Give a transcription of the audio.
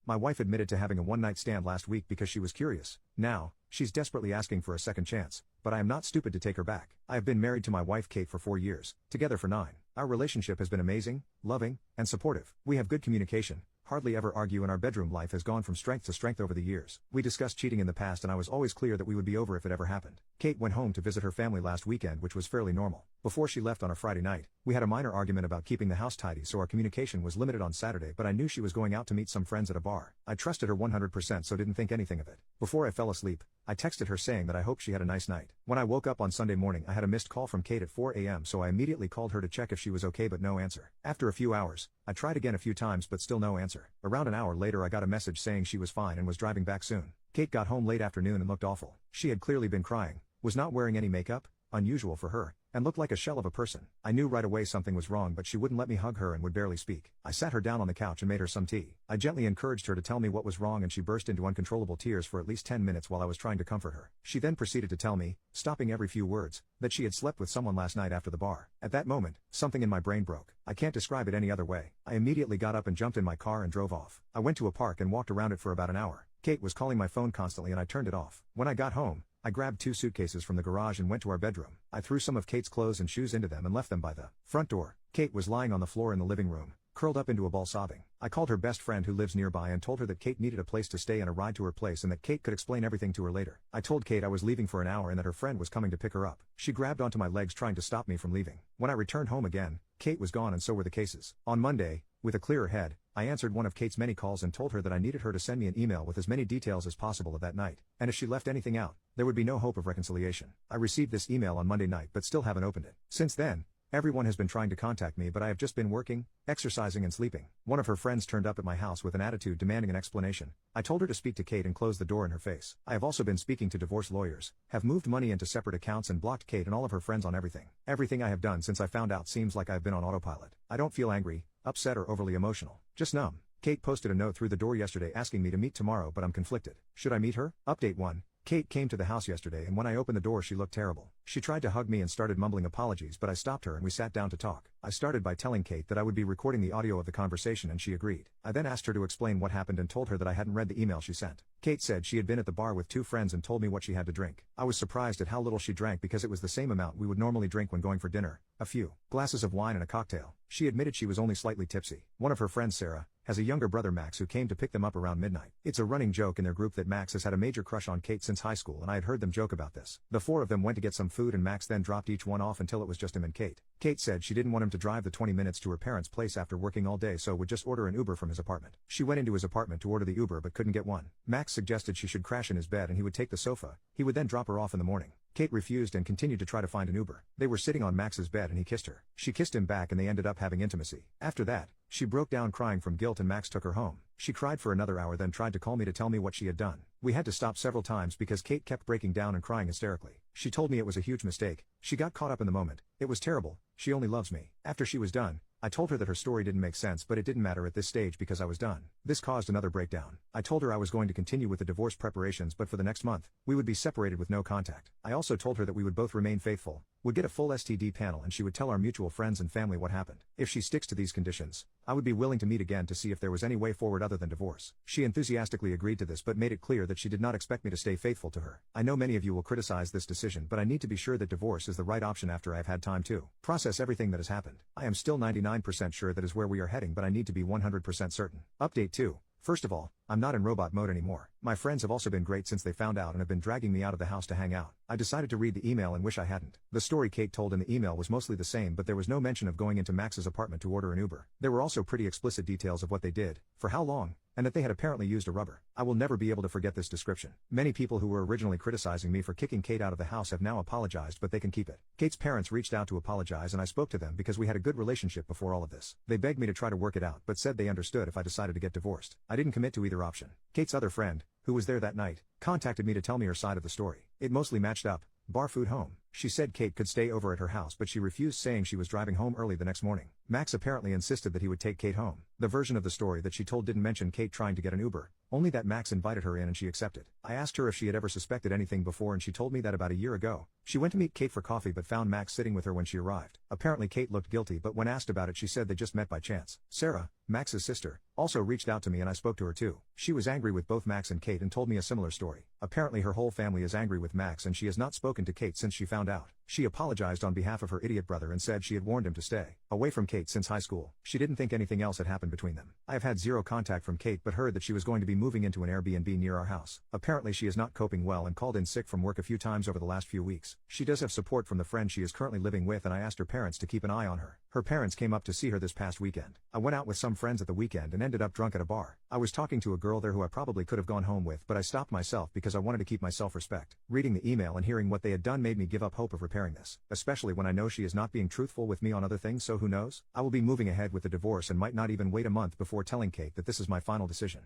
My wife admitted to having a one-night stand last week because she was curious. Now, she's desperately asking for a second chance, but I am not stupid to take her back. I have been married to my wife Kate for 4 years, together for 9. Our relationship has been amazing, loving, and supportive. We have good communication, hardly ever argue, and our bedroom life has gone from strength to strength over the years. We discussed cheating in the past and I was always clear that we would be over if it ever happened. Kate went home to visit her family last weekend, which was fairly normal. Before she left on a Friday night, we had a minor argument about keeping the house tidy, so our communication was limited on Saturday, but I knew she was going out to meet some friends at a bar. I trusted her 100%, so didn't think anything of it. Before I fell asleep, I texted her saying that I hoped she had a nice night. When I woke up on Sunday morning, I had a missed call from Kate at 4 a.m., so I immediately called her to check if she was okay, but no answer. After a few hours, I tried again a few times but still no answer. Around an hour later I got a message saying she was fine and was driving back soon. Kate got home late afternoon and looked awful. She had clearly been crying, was not wearing any makeup, unusual for her, and looked like a shell of a person. I knew right away something was wrong, but she wouldn't let me hug her and would barely speak. I sat her down on the couch and made her some tea. I gently encouraged her to tell me what was wrong and she burst into uncontrollable tears for at least 10 minutes while I was trying to comfort her. She then proceeded to tell me, stopping every few words, that she had slept with someone last night after the bar. At that moment, something in my brain broke. I can't describe it any other way. I immediately got up and jumped in my car and drove off. I went to a park and walked around it for about an hour. Kate was calling my phone constantly and I turned it off. When I got home, I grabbed 2 suitcases from the garage and went to our bedroom. I threw some of Kate's clothes and shoes into them and left them by the front door. Kate was lying on the floor in the living room, curled up into a ball sobbing. I called her best friend who lives nearby and told her that Kate needed a place to stay and a ride to her place and that Kate could explain everything to her later. I told Kate I was leaving for an hour and that her friend was coming to pick her up. She grabbed onto my legs trying to stop me from leaving. When I returned home again, Kate was gone and so were the cases. On Monday, with a clearer head, I answered one of Kate's many calls and told her that I needed her to send me an email with as many details as possible of that night, and if she left anything out, there would be no hope of reconciliation. I received this email on Monday night but still haven't opened it. Since then, everyone has been trying to contact me, but I have just been working, exercising and sleeping. One of her friends turned up at my house with an attitude demanding an explanation. I told her to speak to Kate and close the door in her face. I have also been speaking to divorce lawyers, have moved money into separate accounts and blocked Kate and all of her friends on everything. Everything I have done since I found out seems like I have been on autopilot. I don't feel angry, upset or overly emotional, just numb. Kate posted a note through the door yesterday asking me to meet tomorrow, but I'm conflicted. Should I meet her? Update 1. Kate came to the house yesterday and when I opened the door she looked terrible. She tried to hug me and started mumbling apologies, but I stopped her and we sat down to talk. I started by telling Kate that I would be recording the audio of the conversation and she agreed. I then asked her to explain what happened and told her that I hadn't read the email she sent. Kate said she had been at the bar with 2 friends and told me what she had to drink. I was surprised at how little she drank because it was the same amount we would normally drink when going for dinner, a few glasses of wine and a cocktail. She admitted she was only slightly tipsy. One of her friends, Sarah, has a younger brother Max who came to pick them up around midnight. It's a running joke in their group that Max has had a major crush on Kate since high school and I had heard them joke about this. The 4 of them went to get some food and Max then dropped each one off until it was just him and Kate. Kate said she didn't want him to drive the 20 minutes to her parents' place after working all day, so would just order an Uber from his apartment. She went into his apartment to order the Uber but couldn't get one. Max suggested she should crash in his bed and he would take the sofa. He would then drop her off in the morning. Kate refused and continued to try to find an Uber. They were sitting on Max's bed and he kissed her. She kissed him back and they ended up having intimacy. After that, she broke down crying from guilt and Max took her home. She cried for another hour then tried to call me to tell me what she had done. We had to stop several times because Kate kept breaking down and crying hysterically. She told me it was a huge mistake. She got caught up in the moment. It was terrible. She only loves me. After she was done, I told her that her story didn't make sense, but it didn't matter at this stage because I was done. This caused another breakdown. I told her I was going to continue with the divorce preparations, but for the next month, we would be separated with no contact. I also told her that we would both remain faithful, would get a full STD panel and she would tell our mutual friends and family what happened. If she sticks to these conditions, I would be willing to meet again to see if there was any way forward other than divorce. She enthusiastically agreed to this but made it clear that she did not expect me to stay faithful to her. I know many of you will criticize this decision, but I need to be sure that divorce is the right option after I have had time to process everything that has happened. I am still 99% sure that is where we are heading, but I need to be 100% certain. Update 2. First of all, I'm not in robot mode anymore. My friends have also been great since they found out and have been dragging me out of the house to hang out. I decided to read the email and wish I hadn't. The story Kate told in the email was mostly the same, but there was no mention of going into Max's apartment to order an Uber. There were also pretty explicit details of what they did, for how long, and that they had apparently used a rubber. I will never be able to forget this description. Many people who were originally criticizing me for kicking Kate out of the house have now apologized, but they can keep it. Kate's parents reached out to apologize and I spoke to them because we had a good relationship before all of this. They begged me to try to work it out but said they understood if I decided to get divorced. I didn't commit to either option. Kate's other friend, who was there that night, contacted me to tell me her side of the story. It mostly matched up. Bar food home. She said Kate could stay over at her house, but she refused, saying she was driving home early the next morning. Max apparently insisted that he would take Kate home. The version of the story that she told didn't mention Kate trying to get an Uber, only that Max invited her in and she accepted. I asked her if she had ever suspected anything before, and she told me that about a year ago, she went to meet Kate for coffee but found Max sitting with her when she arrived. Apparently Kate looked guilty, but when asked about it she said they just met by chance. Sarah, Max's sister, also reached out to me and I spoke to her too. She was angry with both Max and Kate and told me a similar story. Apparently her whole family is angry with Max and she has not spoken to Kate since she found out. She apologized on behalf of her idiot brother and said she had warned him to stay away from Kate since high school. She didn't think anything else had happened between them. I have had zero contact from Kate but heard that she was going to be moving into an Airbnb near our house. Apparently she is not coping well and called in sick from work a few times over the last few weeks. She does have support from the friend she is currently living with, and I asked her parents to keep an eye on her. Her parents came up to see her this past weekend. I went out with some friends at the weekend and ended up drunk at a bar. I was talking to a girl there who I probably could have gone home with, but I stopped myself because I wanted to keep my self-respect. Reading the email and hearing what they had done made me give up hope of repairing this, especially when I know she is not being truthful with me on other things, so who knows? I will be moving ahead with the divorce and might not even wait a month before telling Kate that this is my final decision.